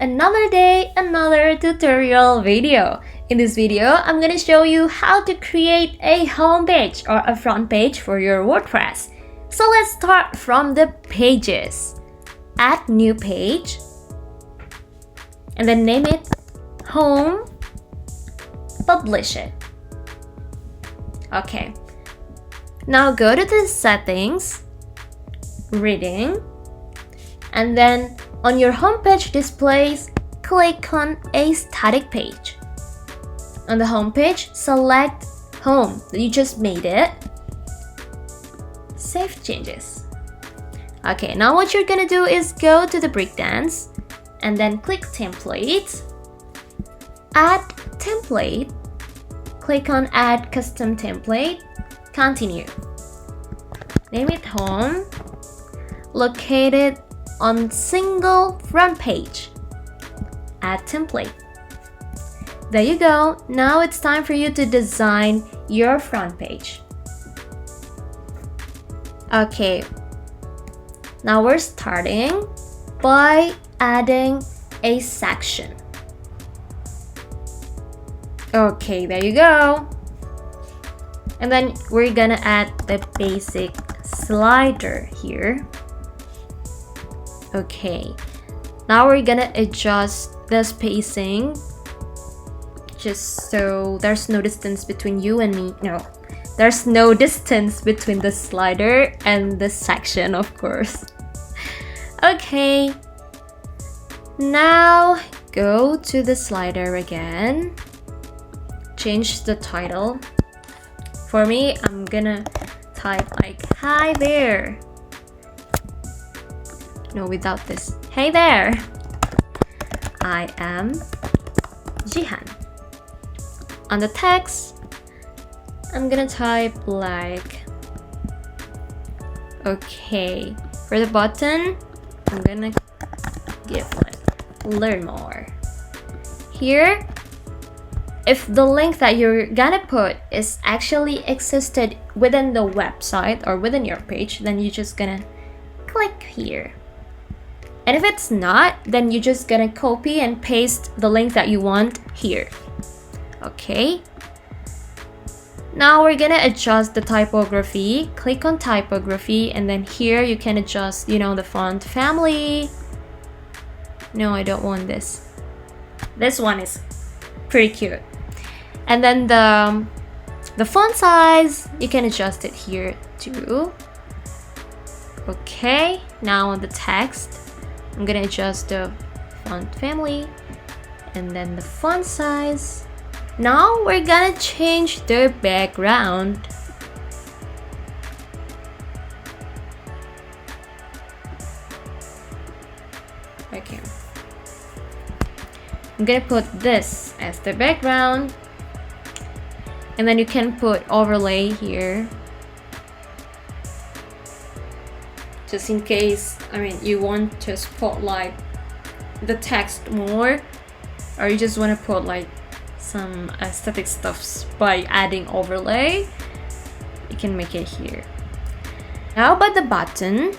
Another day, another tutorial video. In this video, I'm gonna show you how to create a home page or a front page for your WordPress. So let's start from the pages. Add new page and then name it home, publish it. Okay, now go to the settings, reading, and then on your homepage displays, click on a static page. On the homepage, select home. You just made it. Save changes. Okay, now what you're gonna do is go to the breakdance and then click template, add template, click on add custom template, continue. Name it home, located on single front page, add template. There you go. Now it's time for you to design your front page. Okay, now we're starting by adding a section. Okay, there you go. And then we're gonna add the basic slider here. Okay, now we're gonna adjust the spacing just so there's no distance between you and me. No, there's no distance between the slider and the section, of course. Okay, now go to the slider again, change the title. For me, I'm gonna type like hi there. No, without this. Hey there, I am Jihan. On the text, I'm gonna type like okay. For the button, I'm gonna give like learn more. Here, if the link that you're gonna put is actually existed within the website or within your page, then you're just gonna click here. And if it's not, then you're just gonna copy and paste the link that you want here. Okay. Now we're gonna adjust the typography. Click on typography, and then here you can adjust, the font family. No, I don't want this. This one is pretty cute. And then the font size, you can adjust it here too. Okay, now on the text, I'm gonna adjust the font family and then the font size. Now we're gonna change the background. Okay, I'm gonna put this as the background, and then you can put overlay here just in case you want to spotlight the text more, or you just want to put like some aesthetic stuffs by adding overlay. You can make it here. Now by the button,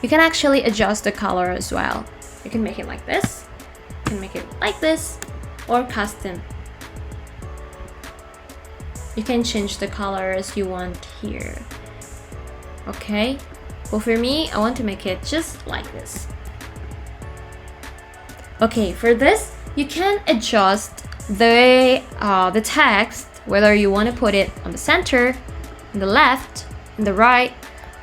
you can actually adjust the color as well. You can make it like this, you can make it like this, or custom. You can change the color as you want here. Okay, well for me, I want to make it just like this. Okay, for this, you can adjust the text, whether you want to put it on the center, in the left, in the right,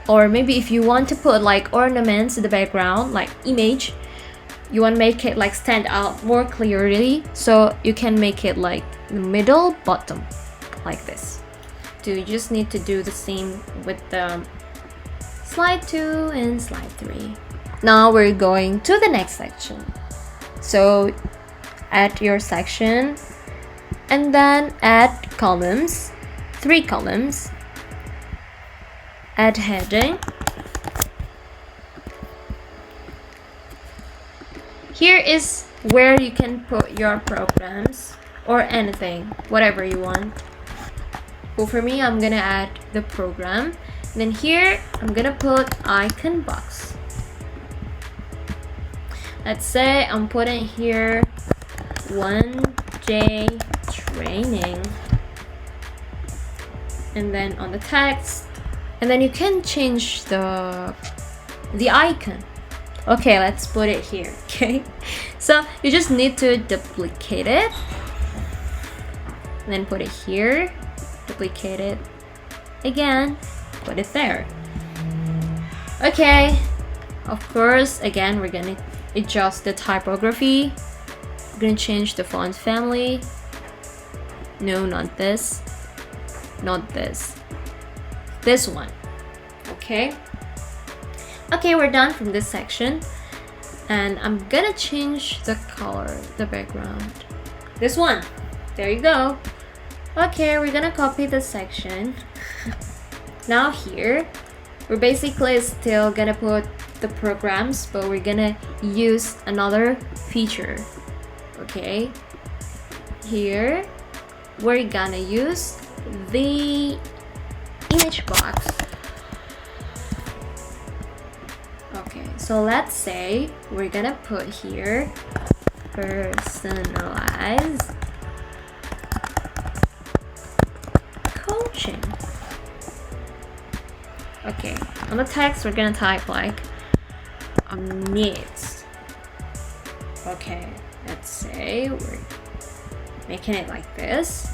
or maybe if you want to put like ornaments in the background, like image, you want to make it like stand out more clearly, so you can make it like the middle bottom, like this. So you just need to do the same with the slide 2 and slide 3. Now we're going to the next section. So add your section and then add columns, 3 columns, add heading. Here is where you can put your programs or anything, whatever you want. Well, for me, I'm gonna add the program. Then here, I'm gonna put icon box. Let's say I'm putting here 1J training, and then on the text, and then you can change the icon. Okay, let's put it here. Okay, so you just need to duplicate it and then put it here, duplicate it again, put it there. Okay, of course, again, we're gonna adjust the typography. We're gonna change the font family. No, not this, not this, this one. Okay, we're done from this section, and I'm gonna change the color, the background, this one. There you go. Okay, we're gonna copy this section. Now here we're basically still gonna put the programs, but we're gonna use another feature. Okay, here we're gonna use the image box. Okay, so let's say we're gonna put here personalized coaching. Okay, on the text we're gonna type like needs. Okay, let's say we're making it like this.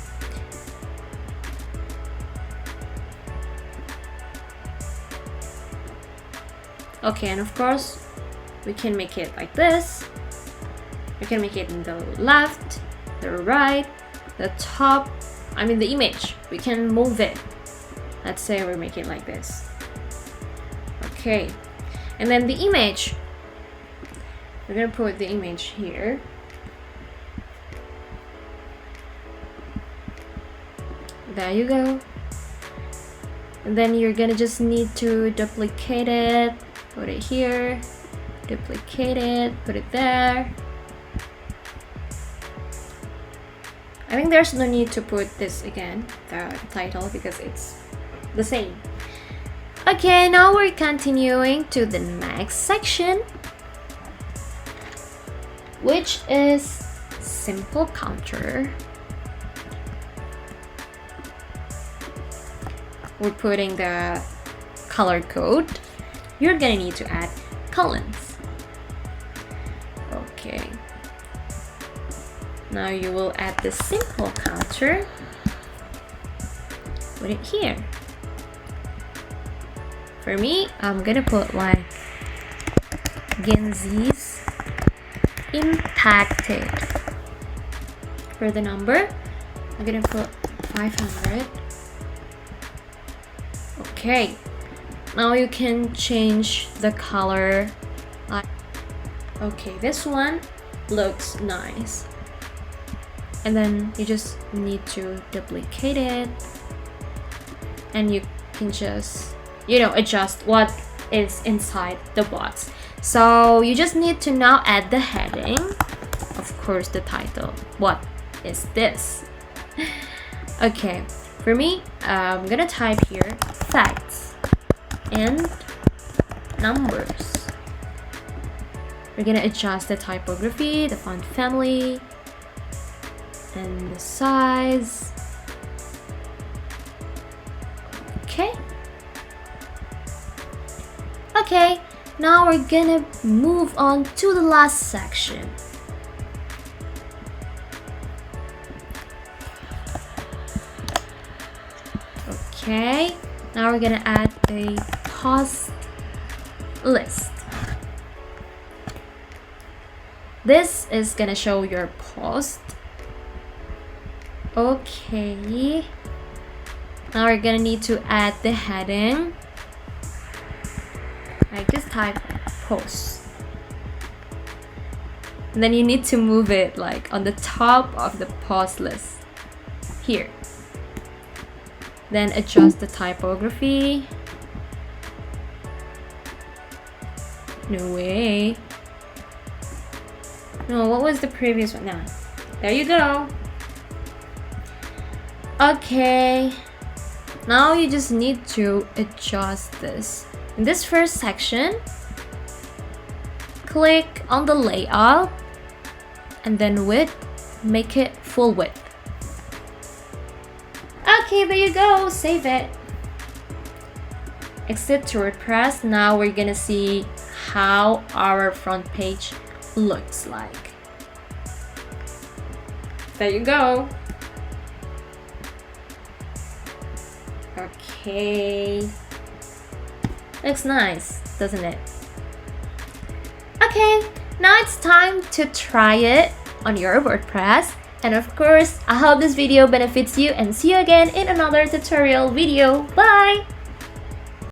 Okay, and of course we can make it like this. We can make it in the left, the right, the top, I mean the image. We can move it. Let's say we make it like this. Okay, and then the image, we're gonna put the image here. There you go. And then you're gonna just need to duplicate it, put it here, duplicate it, put it there. I think there's no need to put this again, the title, because it's the same. Okay, now we're continuing to the next section, which is simple counter. We're putting the color code. You're gonna need to add colons. Okay. Now you will add the simple counter. Put it here. For me, I'm gonna put like Gen Z's impacted. For the number, I'm gonna put 500. Okay, now you can change the color. Okay, this one looks nice. And then you just need to duplicate it, and you can just, adjust what is inside the box. So you just need to now add the heading, of course the title. What is this? Okay, for me, I'm gonna type here facts and numbers. We're gonna adjust the typography, the font family, and the size. Okay, now we're gonna move on to the last section. Okay, now we're gonna add a post list. This is gonna show your post. Okay, now we're gonna need to add the heading. I just type post, and then you need to move it like on the top of the post list here. Then adjust the typography. No way. No, what was the previous one? Now, there you go. Okay, now you just need to adjust this. In this first section, click on the layout and then width, make it full width. Okay, there you go, save it. Exit to WordPress. Now we're gonna see how our front page looks like. There you go. Okay. Looks nice, doesn't it? Okay, now it's time to try it on your WordPress. And of course, I hope this video benefits you and see you again in another tutorial video. Bye!